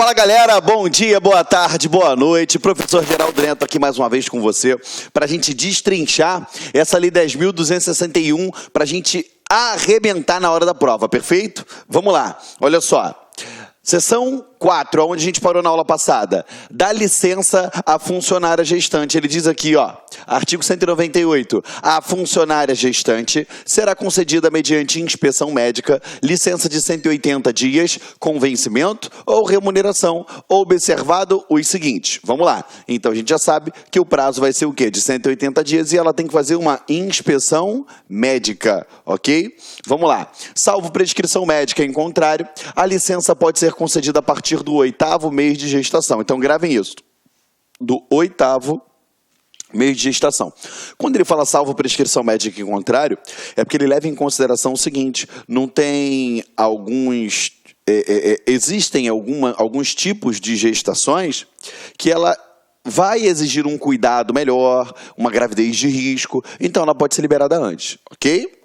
Fala galera, bom dia, boa tarde, boa noite. Professor Geraldo Neto aqui mais uma vez com você para a gente destrinchar essa Lei 10.261 para a gente arrebentar na hora da prova, perfeito? Vamos lá, olha só. Seção 4, onde a gente parou na aula passada. Dá licença à funcionária gestante. Ele diz aqui, ó, artigo 198. A funcionária gestante será concedida mediante inspeção médica, licença de 180 dias, com vencimento ou remuneração, observado os seguintes. Vamos lá. Então, a gente já sabe que o prazo vai ser o quê? De 180 dias e ela tem que fazer uma inspeção médica, ok? Vamos lá. Salvo prescrição médica em contrário, a licença pode ser concedida a partir do 8º mês de gestação. Então, gravem isso. Do 8º mês de gestação. Quando ele fala salvo prescrição médica em contrário, é porque ele leva em consideração o seguinte, não tem alguns... existem alguns tipos de gestações que ela vai exigir um cuidado melhor, uma gravidez de risco, então ela pode ser liberada antes, ok?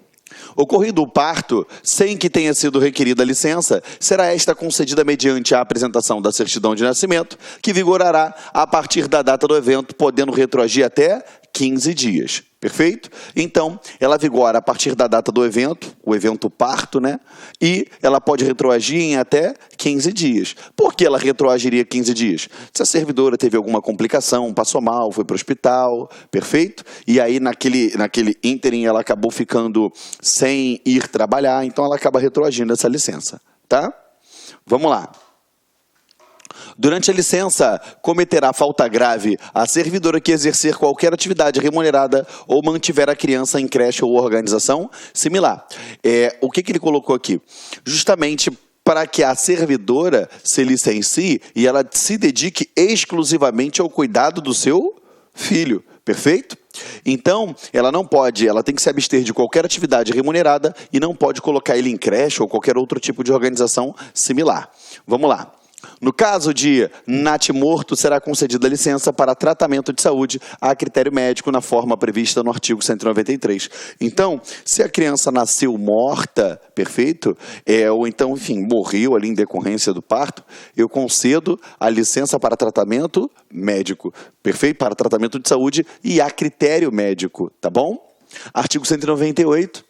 Ocorrido o parto, sem que tenha sido requerida a licença, será esta concedida mediante a apresentação da certidão de nascimento, que vigorará a partir da data do evento, podendo retroagir até 15 dias. Perfeito? Então, ela vigora a partir da data do evento, o evento parto, né? E ela pode retroagir em até 15 dias. Por que ela retroagiria 15 dias? Se a servidora teve alguma complicação, passou mal, foi para o hospital, perfeito? E aí, naquele ínterim, ela acabou ficando sem ir trabalhar, então ela acaba retroagindo essa licença, tá? Vamos lá. Durante a licença, cometerá falta grave a servidora que exercer qualquer atividade remunerada ou mantiver a criança em creche ou organização similar. O que ele colocou aqui? Justamente para que a servidora se licencie e ela se dedique exclusivamente ao cuidado do seu filho. Perfeito? Então, ela tem que se abster de qualquer atividade remunerada e não pode colocar ele em creche ou qualquer outro tipo de organização similar. Vamos lá. No caso de natimorto, será concedida licença para tratamento de saúde a critério médico na forma prevista no artigo 193. Então, se a criança nasceu morta, perfeito? Ou então, enfim, morreu ali em decorrência do parto, eu concedo a licença para tratamento médico, perfeito? Para tratamento de saúde e a critério médico, tá bom? Artigo 198.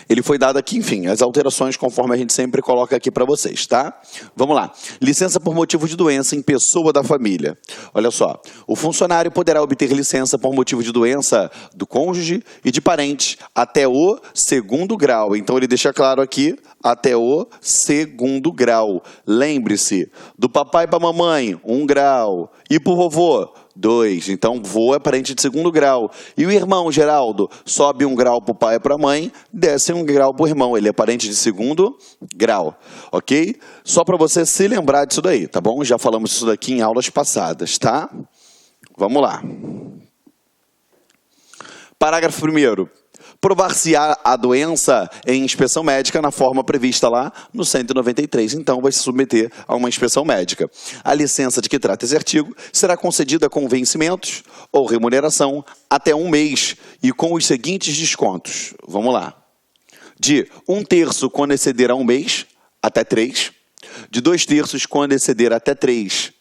Ele foi dado aqui, enfim, as alterações conforme a gente sempre coloca aqui para vocês, tá? Vamos lá. Licença por motivo de doença em pessoa da família. Olha só, o funcionário poderá obter licença por motivo de doença do cônjuge e de parente até o 2º grau. Então, ele deixa claro aqui, até o 2º grau. Lembre-se, do papai para a mamãe, 1 grau. E para o vovô, 2. Então, vô é parente de 2º grau. E o irmão, Geraldo, sobe 1 grau para o pai e para a mãe, desce 1 grau para o irmão. Ele é parente de 2º grau, ok? Só para você se lembrar disso daí, tá bom? Já falamos isso daqui em aulas passadas, tá? Vamos lá. Parágrafo 1º. Provar-se-á a doença em inspeção médica na forma prevista lá no 193. Então, vai se submeter a uma inspeção médica. A licença de que trata esse artigo será concedida com vencimentos ou remuneração até 1 mês e com os seguintes descontos. Vamos lá. De 1/3 quando exceder a 1 mês, até 3. De 2/3 quando exceder até 3.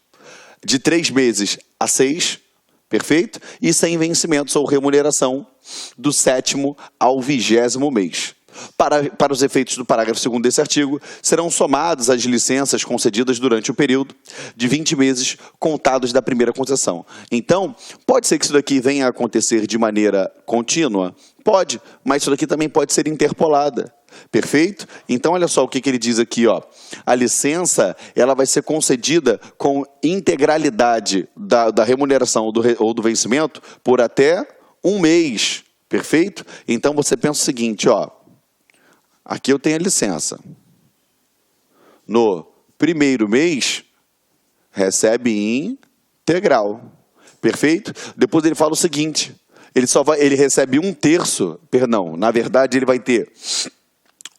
De 3 meses a 6. Perfeito? E sem vencimentos ou remuneração do 7º ao 20º mês. Para os efeitos do parágrafo 2º desse artigo, serão somadas as licenças concedidas durante o período de 20 meses contados da primeira concessão. Então, pode ser que isso daqui venha a acontecer de maneira contínua? Pode, mas isso daqui também pode ser interpolada. Perfeito? Então, olha só o que ele diz aqui, ó. A licença, ela vai ser concedida com integralidade da remuneração ou do vencimento por até 1 mês. Perfeito? Então, você pensa o seguinte, ó. Aqui eu tenho a licença. No 1º mês, recebe integral. Perfeito? Depois ele fala o seguinte, ele recebe 1/3, perdão, na verdade ele vai ter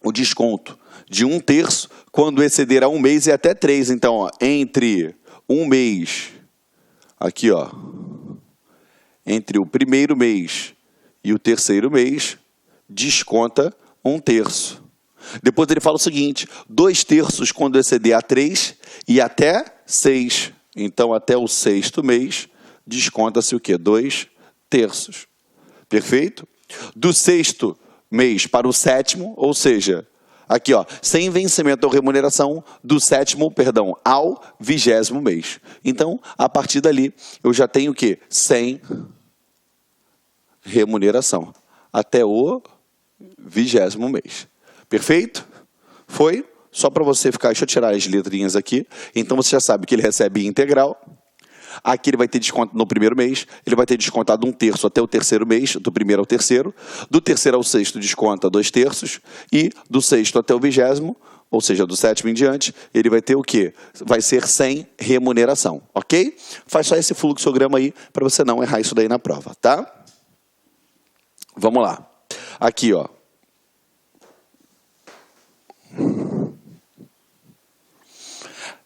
o desconto de 1/3 quando exceder a 1 mês e até 3. Então, ó, entre 1 mês, aqui, ó, entre o 1º mês e o 3º mês, desconta 1/3. Depois ele fala o seguinte, 2/3 quando exceder a 3 e até 6. Então, até o 6º mês, desconta-se o quê? 2/3. Perfeito? Do 6º mês para o 7º, ou seja, aqui, ó, sem vencimento ou remuneração do 7º, perdão, ao 20º mês. Então, a partir dali, eu já tenho o quê? Sem remuneração. Até o 20º mês. Perfeito? Foi? Só para você ficar, deixa eu tirar as letrinhas aqui. Então, você já sabe que ele recebe integral. Aqui ele vai ter desconto no primeiro mês, ele vai ter descontado 1/3 até o 3º mês, do primeiro ao 3º, do 3º ao 6º desconta 2/3, e do 6º até o 20º, ou seja, do 7º em diante, ele vai ter o quê? Vai ser sem remuneração, ok? Faz só esse fluxograma aí, para você não errar isso daí na prova, tá? Vamos lá. Aqui, ó.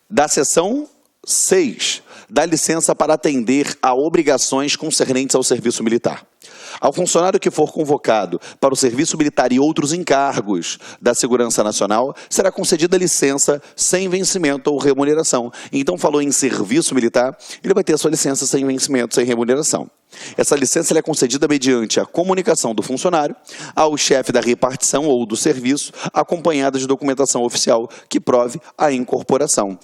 Da seção 6, dá licença para atender a obrigações concernentes ao serviço militar. Ao funcionário que for convocado para o serviço militar e outros encargos da Segurança Nacional, será concedida licença sem vencimento ou remuneração. Então, falou em serviço militar, ele vai ter a sua licença sem vencimento, sem remuneração. Essa licença é concedida mediante a comunicação do funcionário ao chefe da repartição ou do serviço, acompanhada de documentação oficial que prove a incorporação.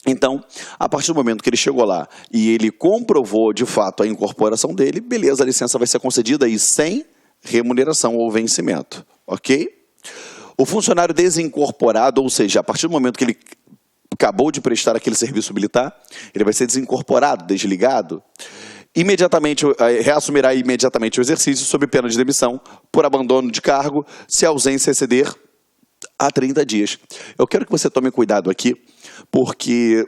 Então, a partir do momento que ele chegou lá e ele comprovou de fato a incorporação dele, beleza, a licença vai ser concedida aí sem remuneração ou vencimento, ok? O funcionário desincorporado, ou seja, a partir do momento que ele acabou de prestar aquele serviço militar, ele vai ser desincorporado, desligado, imediatamente, reassumirá imediatamente o exercício sob pena de demissão por abandono de cargo, se a ausência exceder a 30 dias. Eu quero que você tome cuidado aqui, porque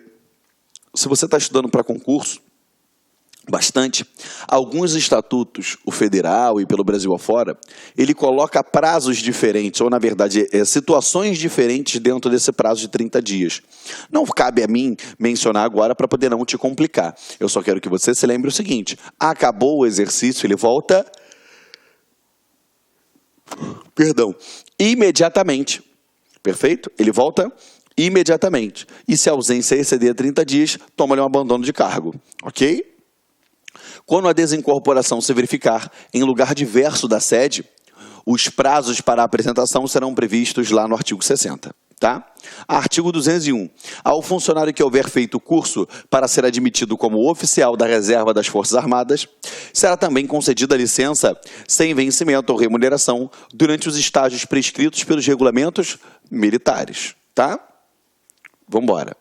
se você está estudando para concurso, bastante, alguns estatutos, o federal e pelo Brasil afora, ele coloca prazos diferentes, ou na verdade, situações diferentes dentro desse prazo de 30 dias. Não cabe a mim mencionar agora para poder não te complicar. Eu só quero que você se lembre o seguinte, acabou o exercício, ele volta, imediatamente. Perfeito? Ele volta imediatamente. E se a ausência exceder 30 dias, toma-lhe um abandono de cargo. Ok? Quando a desincorporação se verificar em lugar diverso da sede, os prazos para a apresentação serão previstos lá no artigo 60. Tá? Artigo 201. Ao funcionário que houver feito curso para ser admitido como oficial da reserva das Forças Armadas, será também concedida licença sem vencimento ou remuneração durante os estágios prescritos pelos regulamentos militares. Tá? Vamos embora.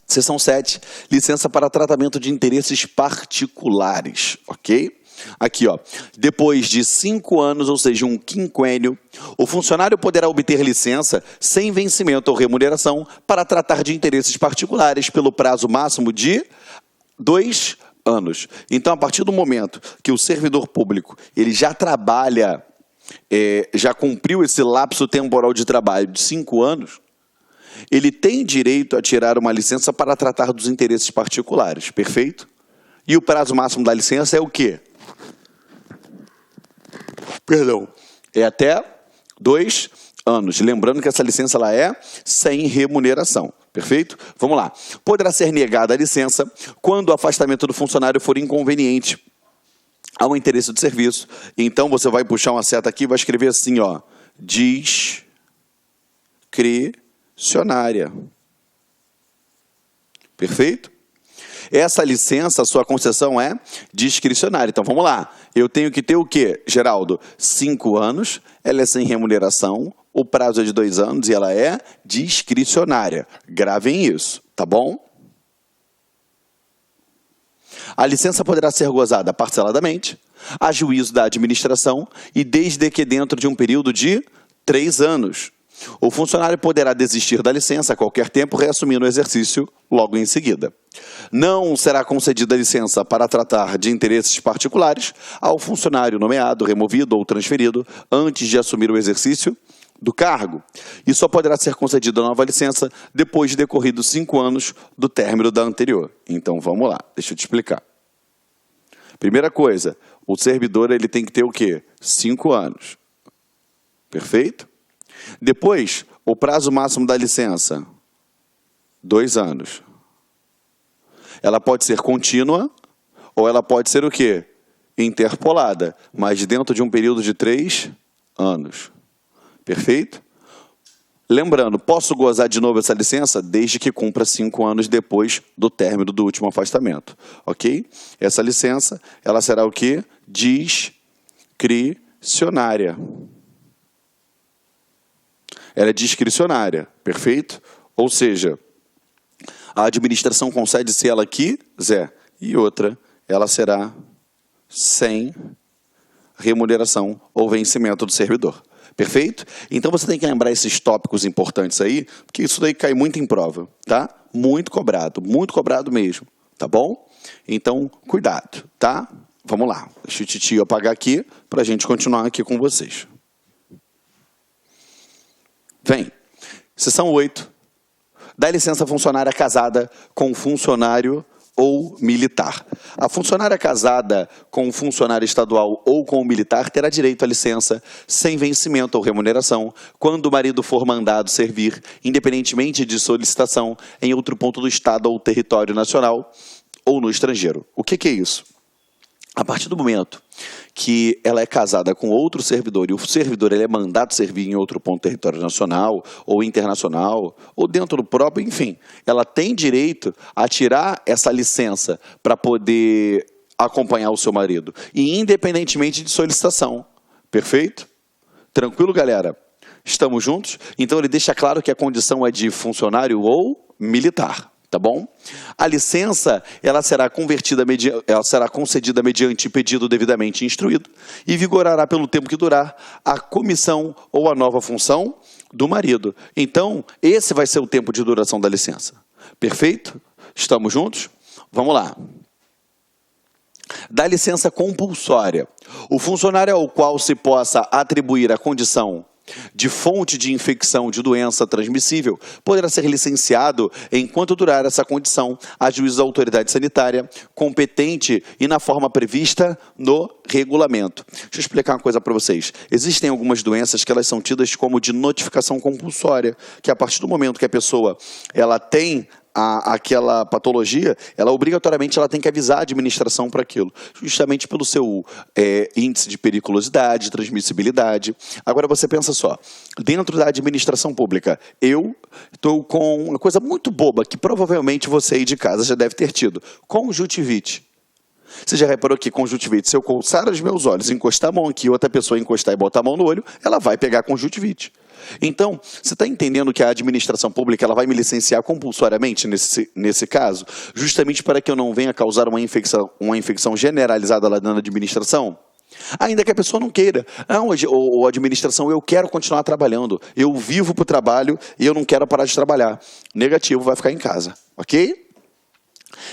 Seção 7. Licença para tratamento de interesses particulares. Ok? Aqui, ó, depois de 5 anos, ou seja, um quinquênio, o funcionário poderá obter licença sem vencimento ou remuneração para tratar de interesses particulares pelo prazo máximo de 2 anos. Então, a partir do momento que o servidor público ele já trabalha, já cumpriu esse lapso temporal de trabalho de 5 anos, ele tem direito a tirar uma licença para tratar dos interesses particulares, perfeito? E o prazo máximo da licença é o quê? É até 2 anos. Lembrando que essa licença ela é sem remuneração. Perfeito? Vamos lá. Poderá ser negada a licença quando o afastamento do funcionário for inconveniente ao interesse do serviço. Então, você vai puxar uma seta aqui e vai escrever assim, ó, discricionária. Perfeito? Essa licença, a sua concessão é discricionária. Então, vamos lá. Eu tenho que ter o quê, Geraldo? 5 anos, ela é sem remuneração, o prazo é de 2 anos e ela é discricionária. Gravem isso, tá bom? A licença poderá ser gozada parceladamente, a juízo da administração e desde que dentro de um período de 3 anos. O funcionário poderá desistir da licença a qualquer tempo, reassumindo o exercício logo em seguida. Não será concedida licença para tratar de interesses particulares ao funcionário nomeado, removido ou transferido antes de assumir o exercício do cargo. E só poderá ser concedida nova licença depois de decorridos 5 anos do término da anterior. Então, vamos lá, deixa eu te explicar. Primeira coisa, o servidor ele tem que ter o quê? 5 anos. Perfeito? Depois, o prazo máximo da licença, 2 anos. Ela pode ser contínua ou ela pode ser o quê? Interpolada, mas dentro de um período de 3 anos. Perfeito? Lembrando, posso gozar de novo essa licença desde que cumpra 5 anos depois do término do último afastamento. Ok? Essa licença, ela será o quê? Discricionária. Ela é discricionária, perfeito? Ou seja, a administração concede se ela quiser, e outra, ela será sem remuneração ou vencimento do servidor. Perfeito? Então você tem que lembrar esses tópicos importantes aí, porque isso daí cai muito em prova, tá? Muito cobrado mesmo, tá bom? Então, cuidado, tá? Vamos lá. Deixa o titio apagar aqui para a gente continuar aqui com vocês. Vem. Seção 8. Dá licença funcionária casada com funcionário ou militar. A funcionária casada com um funcionário estadual ou com um militar terá direito à licença sem vencimento ou remuneração quando o marido for mandado servir, independentemente de solicitação, em outro ponto do estado ou território nacional ou no estrangeiro. O que é isso? A partir do momento que ela é casada com outro servidor e o servidor ele é mandado servir em outro ponto do território nacional ou internacional ou dentro do próprio, enfim, ela tem direito a tirar essa licença para poder acompanhar o seu marido, e independentemente de solicitação. Perfeito? Tranquilo, galera? Estamos juntos? Então ele deixa claro que a condição é de funcionário ou militar. Tá bom? A licença, ela será concedida mediante pedido devidamente instruído e vigorará pelo tempo que durar a comissão ou a nova função do marido. Então, esse vai ser o tempo de duração da licença. Perfeito? Estamos juntos? Vamos lá. Da licença compulsória. O funcionário ao qual se possa atribuir a condição de fonte de infecção de doença transmissível poderá ser licenciado enquanto durar essa condição a juízo da autoridade sanitária competente e na forma prevista no regulamento. Deixa eu explicar uma coisa para vocês. Existem algumas doenças que elas são tidas como de notificação compulsória, que a partir do momento que a pessoa ela tem aquela patologia, ela obrigatoriamente ela tem que avisar a administração para aquilo, justamente pelo seu índice de periculosidade, transmissibilidade. Agora você pensa só, dentro da administração pública, eu estou com uma coisa muito boba, que provavelmente você aí de casa já deve ter tido, conjuntivite. Você já reparou que conjuntivite, se eu coçar os meus olhos, encostar a mão aqui, outra pessoa encostar e botar a mão no olho, ela vai pegar conjuntivite. Então, você está entendendo que a administração pública ela vai me licenciar compulsoriamente nesse caso, justamente para que eu não venha causar uma infecção generalizada lá na administração? Ainda que a pessoa não queira. Não, ou administração, eu quero continuar trabalhando, eu vivo para o trabalho e eu não quero parar de trabalhar. Negativo, vai ficar em casa, ok?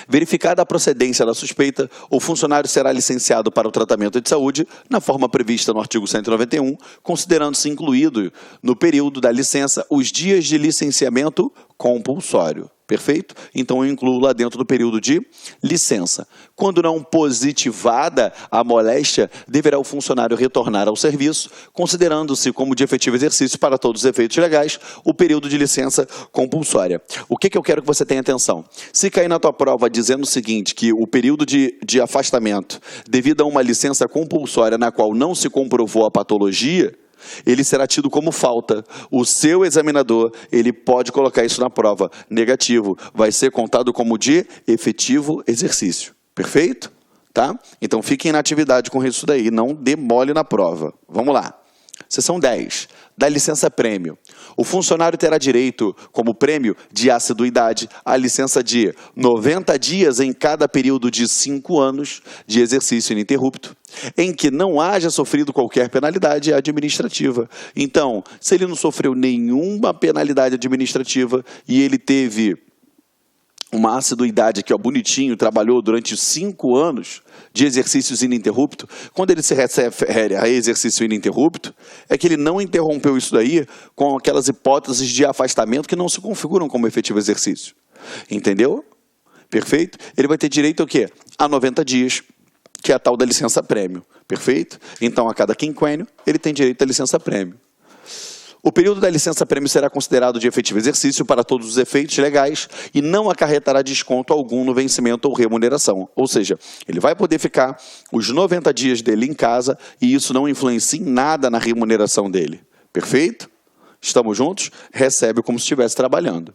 Verificada a procedência da suspeita, o funcionário será licenciado para o tratamento de saúde na forma prevista no artigo 191, considerando-se incluído no período da licença os dias de licenciamento compulsório. Perfeito? Então eu incluo lá dentro do período de licença. Quando não positivada a moléstia, deverá o funcionário retornar ao serviço, considerando-se como de efetivo exercício para todos os efeitos legais o período de licença compulsória. O que eu quero que você tenha atenção? Se cair na tua prova dizendo o seguinte, que o período de afastamento devido a uma licença compulsória na qual não se comprovou a patologia, ele será tido como falta. O seu examinador, ele pode colocar isso na prova. Negativo, vai ser contado como de efetivo exercício. Perfeito? Tá? Então fiquem na atividade com isso daí, não demole na prova. Vamos lá. Seção 10. Da licença prêmio. O funcionário terá direito, como prêmio de assiduidade, à licença de 90 dias em cada período de 5 anos de exercício ininterrupto, em que não haja sofrido qualquer penalidade administrativa. Então, se ele não sofreu nenhuma penalidade administrativa e ele teve uma assiduidade aqui, ó, bonitinho, trabalhou durante 5 anos de exercícios ininterrupto, quando ele se refere a exercício ininterrupto, é que ele não interrompeu isso daí com aquelas hipóteses de afastamento que não se configuram como efetivo exercício. Entendeu? Perfeito? Ele vai ter direito ao quê? A 90 dias, que é a tal da licença prêmio. Perfeito? Então, a cada quinquênio, ele tem direito à licença prêmio. O período da licença-prêmio será considerado de efetivo exercício para todos os efeitos legais e não acarretará desconto algum no vencimento ou remuneração. Ou seja, ele vai poder ficar os 90 dias dele em casa e isso não influencia em nada na remuneração dele. Perfeito? Estamos juntos? Recebe como se estivesse trabalhando.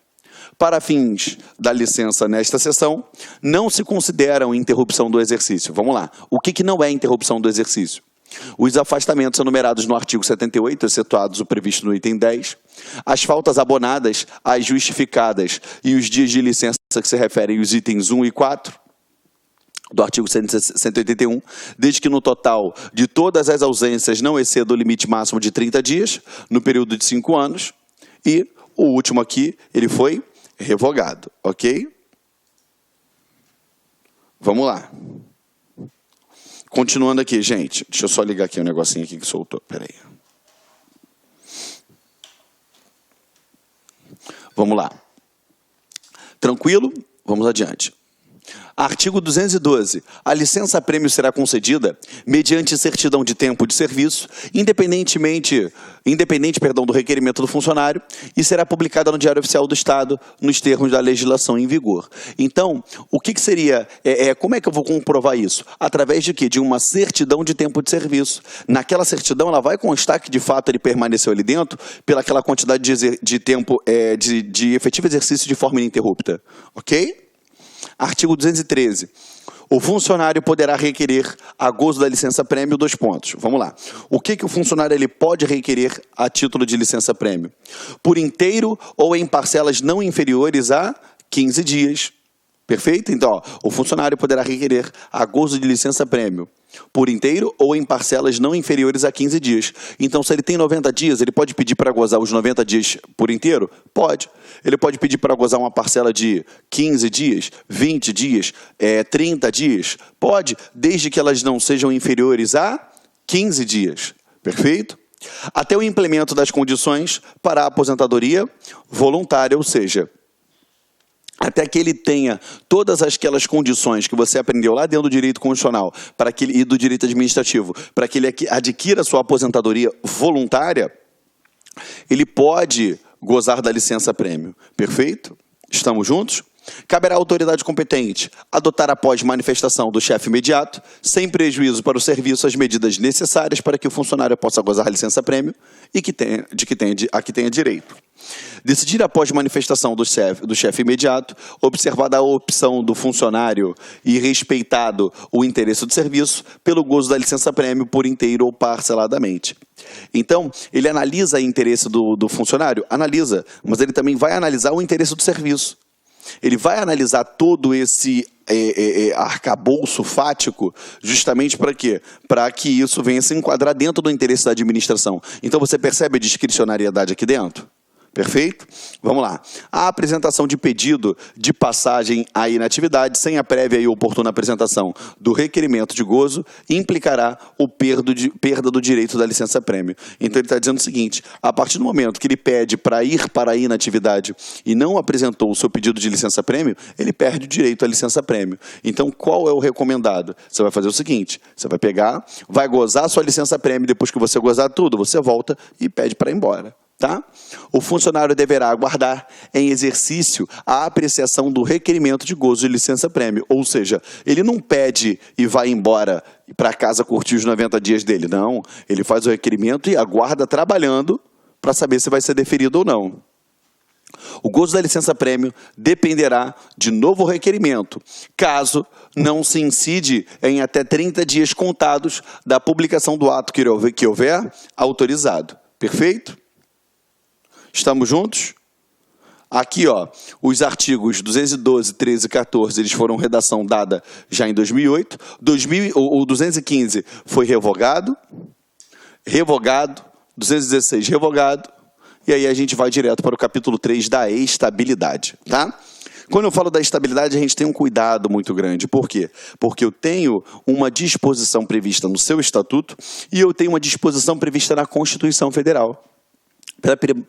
Para fins da licença nesta sessão, não se consideram interrupção do exercício. Vamos lá. O que não é interrupção do exercício? Os afastamentos enumerados no artigo 78, excetuados o previsto no item 10, as faltas abonadas, as justificadas e os dias de licença que se referem aos itens 1 e 4 do artigo 181, desde que no total de todas as ausências não exceda o limite máximo de 30 dias, no período de 5 anos, e o último aqui, ele foi revogado, ok? Vamos lá. Continuando aqui, gente. Deixa eu só ligar aqui um negocinho aqui que soltou. Peraí. Vamos lá. Tranquilo? Vamos adiante. Artigo 212. A licença-prêmio será concedida mediante certidão de tempo de serviço, independente do requerimento do funcionário, e será publicada no Diário Oficial do Estado, nos termos da legislação em vigor. Então, o que seria, como é que eu vou comprovar isso? Através de quê? De uma certidão de tempo de serviço. Naquela certidão, ela vai constar que, de fato, ele permaneceu ali dentro pelaquela quantidade de tempo de efetivo exercício de forma ininterrupta. Ok? Artigo 213. O funcionário poderá requerer, a gozo da licença-prêmio, 2 pontos. Vamos lá. O que o funcionário ele pode requerer a título de licença-prêmio? Por inteiro ou em parcelas não inferiores a 15 dias. Perfeito? Então, o funcionário poderá requerer, a gozo de licença-prêmio, por inteiro ou em parcelas não inferiores a 15 dias. Então, se ele tem 90 dias, ele pode pedir para gozar os 90 dias por inteiro? Pode. Ele pode pedir para gozar uma parcela de 15 dias, 20 dias, 30 dias? Pode, desde que elas não sejam inferiores a 15 dias. Perfeito? Até o implemento das condições para a aposentadoria voluntária, ou seja, até que ele tenha todas aquelas condições que você aprendeu lá dentro do direito constitucional e do direito administrativo, para que ele adquira a sua aposentadoria voluntária, ele pode gozar da licença-prêmio. Perfeito? Estamos juntos? Caberá à autoridade competente adotar após manifestação do chefe imediato, sem prejuízo para o serviço, as medidas necessárias para que o funcionário possa gozar a licença-prêmio e a que tenha direito. Decidir após manifestação do chefe imediato, observada a opção do funcionário e respeitado o interesse do serviço, pelo gozo da licença-prêmio por inteiro ou parceladamente. Então, ele analisa o interesse do funcionário? Analisa, mas ele também vai analisar o interesse do serviço. Ele vai analisar todo esse arcabouço fático justamente para quê? Para que isso venha se enquadrar dentro do interesse da administração. Então, você percebe a discricionariedade aqui dentro? Perfeito? Vamos lá. A apresentação de pedido de passagem à inatividade sem a prévia e oportuna apresentação do requerimento de gozo implicará o perda do direito da licença-prêmio. Então, ele está dizendo o seguinte, a partir do momento que ele pede para ir para a inatividade e não apresentou o seu pedido de licença-prêmio, ele perde o direito à licença-prêmio. Então, qual é o recomendado? Você vai fazer o seguinte, você vai pegar, vai gozar a sua licença-prêmio, depois que você gozar tudo, você volta e pede para ir embora. Tá? O funcionário deverá aguardar em exercício a apreciação do requerimento de gozo de licença-prêmio. Ou seja, ele não pede e vai embora para casa curtir os 90 dias dele. Não, ele faz o requerimento e aguarda trabalhando para saber se vai ser deferido ou não. O gozo da licença-prêmio dependerá de novo requerimento, caso não se incide em até 30 dias contados da publicação do ato que houver autorizado. Perfeito? Estamos juntos? Aqui, ó, os artigos 212, 13 e 14, eles foram redação dada já em 2008. O 215 foi revogado, 216 revogado, e aí a gente vai direto para o capítulo 3 da estabilidade, tá? Quando eu falo da estabilidade, a gente tem um cuidado muito grande. Por quê? Porque eu tenho uma disposição prevista no seu estatuto e eu tenho uma disposição prevista na Constituição Federal.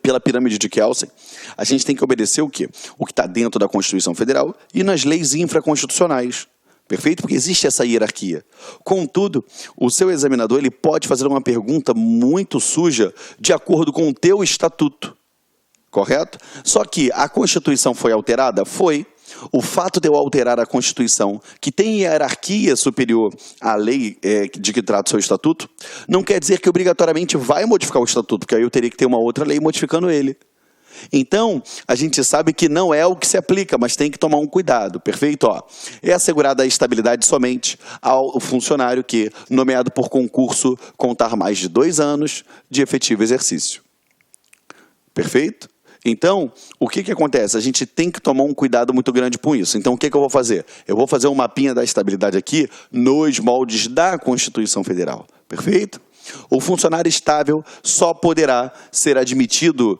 Pela pirâmide de Kelsen, a gente tem que obedecer o quê? O que está dentro da Constituição Federal e nas leis infraconstitucionais. Perfeito? Porque existe essa hierarquia. Contudo, o seu examinador ele pode fazer uma pergunta muito suja de acordo com o teu estatuto. Correto? Só que a Constituição foi alterada? Foi. O fato de eu alterar a Constituição, que tem hierarquia superior à lei de que trata o seu estatuto, não quer dizer que obrigatoriamente vai modificar o estatuto, porque aí eu teria que ter uma outra lei modificando ele. Então, a gente sabe que não é o que se aplica, mas tem que tomar um cuidado, perfeito? É assegurada a estabilidade somente ao funcionário que, nomeado por concurso, contar mais de 2 anos de efetivo exercício. Perfeito? Então, o que acontece? A gente tem que tomar um cuidado muito grande com isso. Então, o que eu vou fazer? Eu vou fazer um mapinha da estabilidade aqui nos moldes da Constituição Federal. Perfeito? O funcionário estável só poderá ser demitido,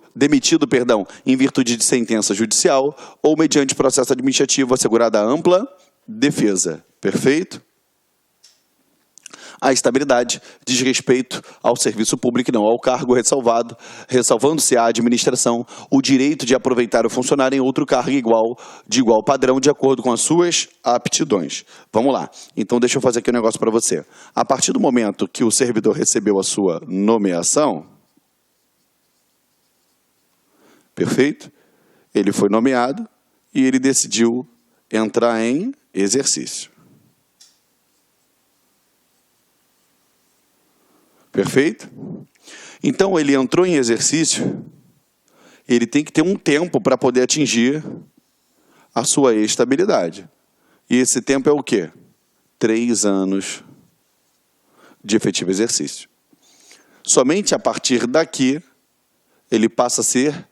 em virtude de sentença judicial ou mediante processo administrativo assegurada ampla defesa. Perfeito? A estabilidade diz respeito ao serviço público e não ao cargo ressalvando-se à administração o direito de aproveitar o funcionário em outro cargo de igual padrão, de acordo com as suas aptidões. Vamos lá. Então, deixa eu fazer aqui um negócio para você. A partir do momento que o servidor recebeu a sua nomeação, perfeito? Ele foi nomeado e ele decidiu entrar em exercício. Perfeito? Então, ele entrou em exercício, ele tem que ter um tempo para poder atingir a sua estabilidade. E esse tempo é o quê? 3 anos de efetivo exercício. Somente a partir daqui, ele passa a ser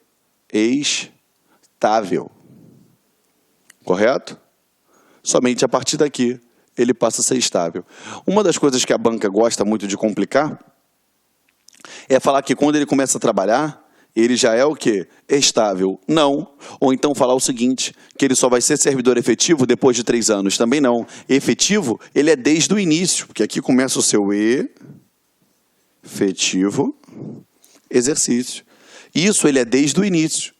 estável. Correto? Somente a partir daqui, ele passa a ser estável. Uma das coisas que a banca gosta muito de complicar é falar que quando ele começa a trabalhar, ele já é o quê? Estável. Não. Ou então falar o seguinte, que ele só vai ser servidor efetivo depois de 3 anos. Também não. Efetivo, ele é desde o início, porque aqui começa o seu efetivo exercício. Isso ele é desde o início.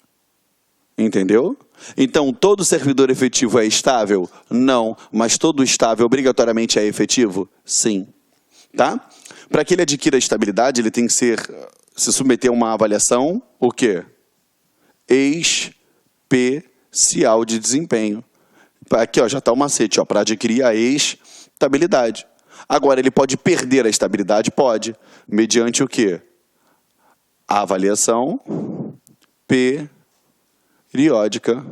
Entendeu? Então, todo servidor efetivo é estável? Não. Mas todo estável obrigatoriamente é efetivo? Sim. Tá? Para que ele adquira a estabilidade, ele tem que se submeter a uma avaliação, o quê? Especial de desempenho. Aqui já está o macete, para adquirir a estabilidade. Agora, ele pode perder a estabilidade? Pode. Mediante o quê? A avaliação periódica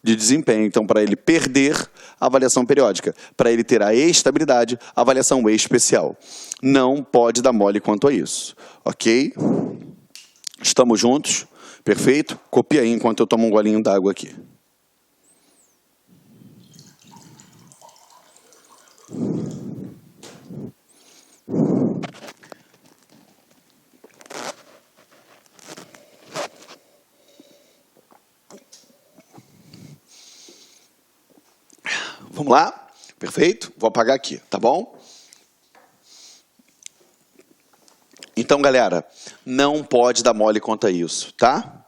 de desempenho. Então, para ele perder, avaliação periódica. Para ele ter a estabilidade, avaliação especial. Não pode dar mole quanto a isso. Ok? Estamos juntos? Perfeito? Copia aí enquanto eu tomo um golinho d'água aqui. Vamos lá? Perfeito? Vou apagar aqui, tá bom? Então, galera, não pode dar mole quanto a isso, tá?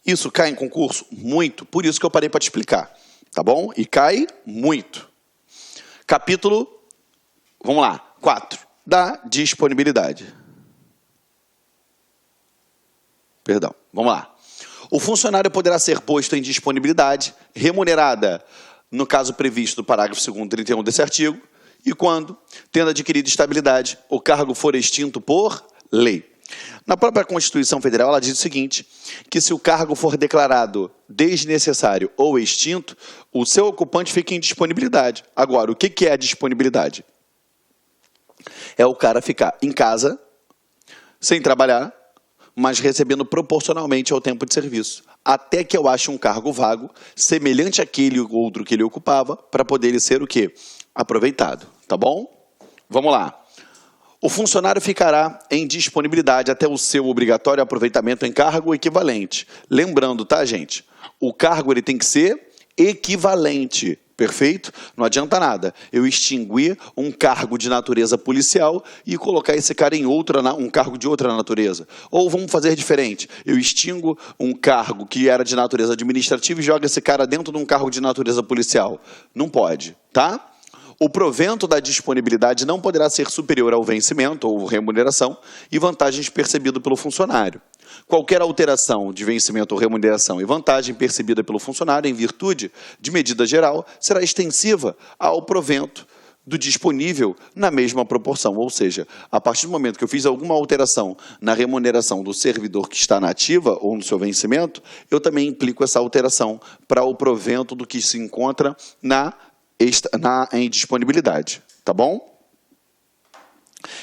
Isso cai em concurso? Muito. Por isso que eu parei para te explicar, tá bom? E cai muito. Capítulo, vamos lá, 4, da disponibilidade. Perdão, vamos lá. O funcionário poderá ser posto em disponibilidade remunerada no caso previsto no parágrafo 2º, 31 desse artigo, e quando, tendo adquirido estabilidade, o cargo for extinto por lei. Na própria Constituição Federal, ela diz o seguinte, que se o cargo for declarado desnecessário ou extinto, o seu ocupante fica em disponibilidade. Agora, o que é a disponibilidade? É o cara ficar em casa, sem trabalhar, mas recebendo proporcionalmente ao tempo de serviço, até que eu ache um cargo vago, semelhante àquele outro que ele ocupava, para poder ele ser o quê? Aproveitado, tá bom? Vamos lá. O funcionário ficará em disponibilidade até o seu obrigatório aproveitamento em cargo equivalente. Lembrando, tá, gente? O cargo ele tem que ser equivalente. Perfeito? Não adianta nada eu extinguir um cargo de natureza policial e colocar esse cara em um cargo de outra natureza. Ou vamos fazer diferente. Eu extingo um cargo que era de natureza administrativa e jogo esse cara dentro de um cargo de natureza policial. Não pode, tá? O provento da disponibilidade não poderá ser superior ao vencimento ou remuneração e vantagens percebidas pelo funcionário. Qualquer alteração de vencimento ou remuneração e vantagem percebida pelo funcionário em virtude de medida geral será extensiva ao provento do disponível na mesma proporção. Ou seja, a partir do momento que eu fiz alguma alteração na remuneração do servidor que está na ativa ou no seu vencimento, eu também implico essa alteração para o provento do que se encontra em disponibilidade, tá bom?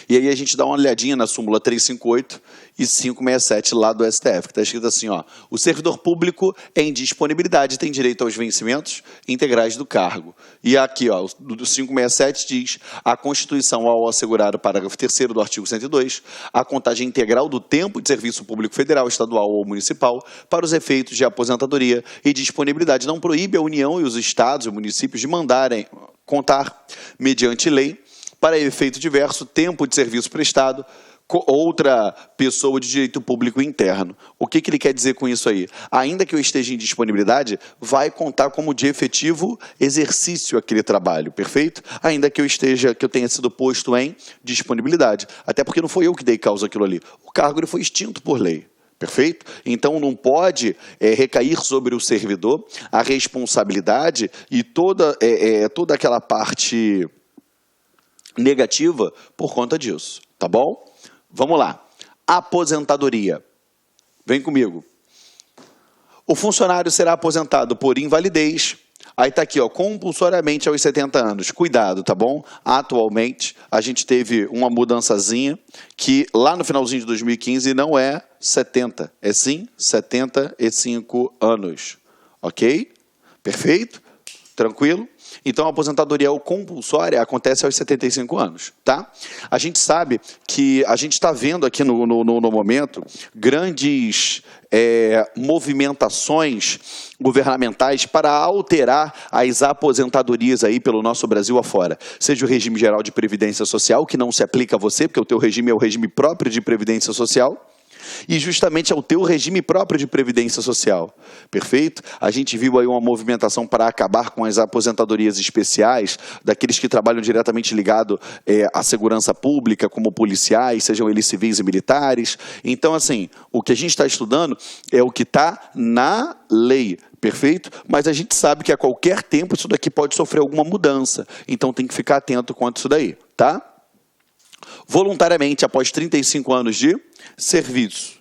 E aí a gente dá uma olhadinha na súmula 358 e 567 lá do STF, que está escrito assim, ó, o servidor público em disponibilidade tem direito aos vencimentos integrais do cargo. E aqui, ó, do 567 diz, a Constituição, ao assegurar o parágrafo 3º do artigo 102, a contagem integral do tempo de serviço público federal, estadual ou municipal para os efeitos de aposentadoria e disponibilidade não proíbe a União e os estados e municípios de mandarem contar, mediante lei, para efeito diverso, tempo de serviço prestado, outra pessoa de direito público interno. O que ele quer dizer com isso aí? Ainda que eu esteja em disponibilidade, vai contar como de efetivo exercício aquele trabalho, perfeito? Ainda que eu tenha sido posto em disponibilidade. Até porque não foi eu que dei causa àquilo ali. O cargo ele foi extinto por lei. Perfeito? Então, não pode recair sobre o servidor a responsabilidade e toda aquela parte negativa por conta disso, tá bom? Vamos lá. Aposentadoria. Vem comigo. O funcionário será aposentado por invalidez. Aí está aqui, ó, compulsoriamente aos 70 anos. Cuidado, tá bom? Atualmente, a gente teve uma mudançazinha que lá no finalzinho de 2015 não é 70, é sim 75 anos. Ok? Perfeito? Tranquilo? Então, a aposentadoria compulsória acontece aos 75 anos, tá? A gente sabe que a gente está vendo aqui no momento grandes movimentações governamentais para alterar as aposentadorias aí pelo nosso Brasil afora. Seja o regime geral de previdência social, que não se aplica a você, porque o teu regime é o regime próprio de previdência social, e justamente ao teu regime próprio de previdência social, perfeito? A gente viu aí uma movimentação para acabar com as aposentadorias especiais daqueles que trabalham diretamente ligado à segurança pública, como policiais, sejam eles civis e militares. Então, assim, o que a gente está estudando é o que está na lei, perfeito? Mas a gente sabe que a qualquer tempo isso daqui pode sofrer alguma mudança, então tem que ficar atento quanto a isso daí, tá? Voluntariamente, após 35 anos de serviço.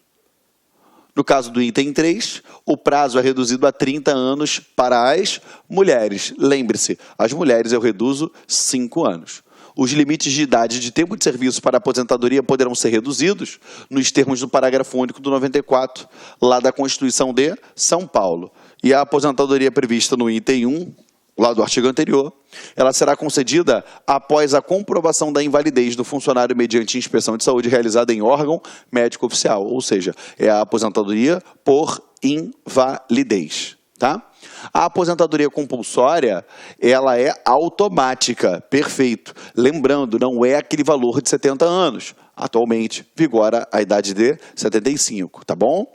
No caso do item 3, o prazo é reduzido a 30 anos para as mulheres. Lembre-se, as mulheres eu reduzo 5 anos. Os limites de idade de tempo de serviço para aposentadoria poderão ser reduzidos nos termos do parágrafo único do 94, lá da Constituição de São Paulo. E a aposentadoria prevista no item 1, lá do artigo anterior, ela será concedida após a comprovação da invalidez do funcionário mediante inspeção de saúde realizada em órgão médico oficial, ou seja, é a aposentadoria por invalidez, tá? A aposentadoria compulsória, ela é automática, perfeito. Lembrando, não é aquele valor de 70 anos. Atualmente, vigora a idade de 75, tá bom?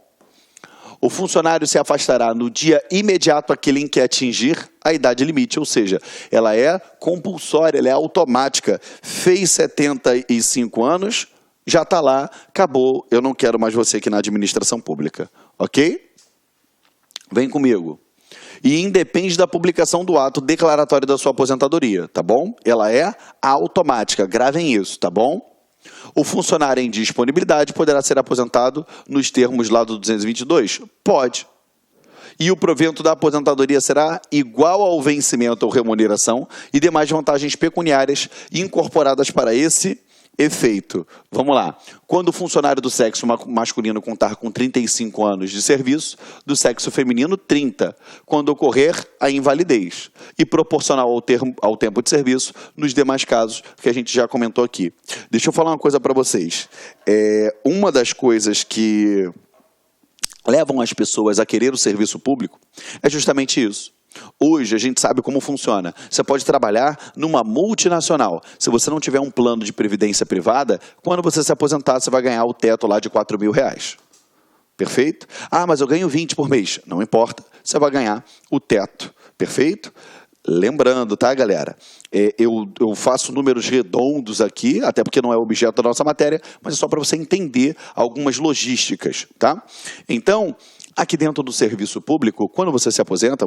O funcionário se afastará no dia imediato àquele em que atingir a idade limite, ou seja, ela é compulsória, ela é automática. Fez 75 anos, já está lá, acabou, eu não quero mais você aqui na administração pública, ok? Vem comigo. E independe da publicação do ato declaratório da sua aposentadoria, tá bom? Ela é automática, gravem isso, tá bom? O funcionário em disponibilidade poderá ser aposentado nos termos lá do 222? Pode. E o provento da aposentadoria será igual ao vencimento ou remuneração e demais vantagens pecuniárias incorporadas para esse efeito. Vamos lá. Quando o funcionário do sexo masculino contar com 35 anos de serviço, do sexo feminino, 30, quando ocorrer a invalidez, e proporcional ao tempo de serviço nos demais casos que a gente já comentou aqui. Deixa eu falar uma coisa para vocês. Uma das coisas que levam as pessoas a querer o serviço público é justamente isso. Hoje a gente sabe como funciona. Você pode trabalhar numa multinacional. Se você não tiver um plano de previdência privada, quando você se aposentar, você vai ganhar o teto lá de R$4.000. Perfeito? Ah, mas eu ganho 20 por mês. Não importa, você vai ganhar o teto. Perfeito? Lembrando, tá, galera? Eu faço números redondos aqui, até porque não é o objeto da nossa matéria, mas é só para você entender algumas logísticas, tá? Então, aqui dentro do serviço público, quando você se aposenta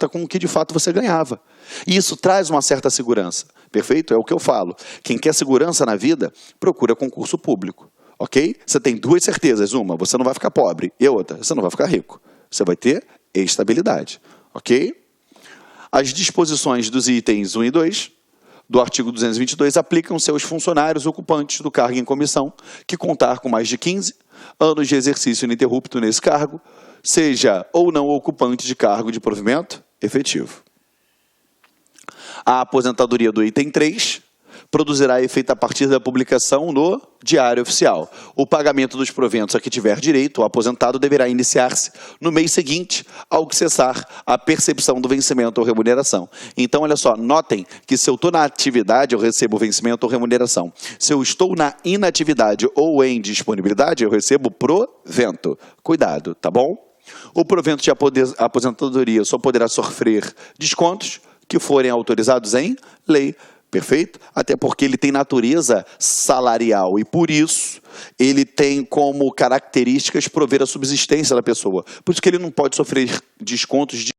com o que de fato você ganhava. E isso traz uma certa segurança, perfeito? É o que eu falo. Quem quer segurança na vida, procura concurso público, ok? Você tem duas certezas. Uma, você não vai ficar pobre. E a outra, você não vai ficar rico. Você vai ter estabilidade, ok? As disposições dos itens 1 e 2 do artigo 222 aplicam-se aos funcionários ocupantes do cargo em comissão que contar com mais de 15 anos de exercício ininterrupto nesse cargo, seja ou não ocupante de cargo de provimento efetivo. A aposentadoria do item 3 produzirá efeito a partir da publicação no Diário Oficial. O pagamento dos proventos a que tiver direito, o aposentado deverá iniciar-se no mês seguinte ao que cessar a percepção do vencimento ou remuneração. Então, olha só, notem que se eu estou na atividade, eu recebo vencimento ou remuneração. Se eu estou na inatividade ou em disponibilidade, eu recebo provento. Cuidado, tá bom? O provento de aposentadoria só poderá sofrer descontos que forem autorizados em lei. Perfeito? Até porque ele tem natureza salarial e, por isso, ele tem como características prover a subsistência da pessoa. Por isso que ele não pode sofrer descontos de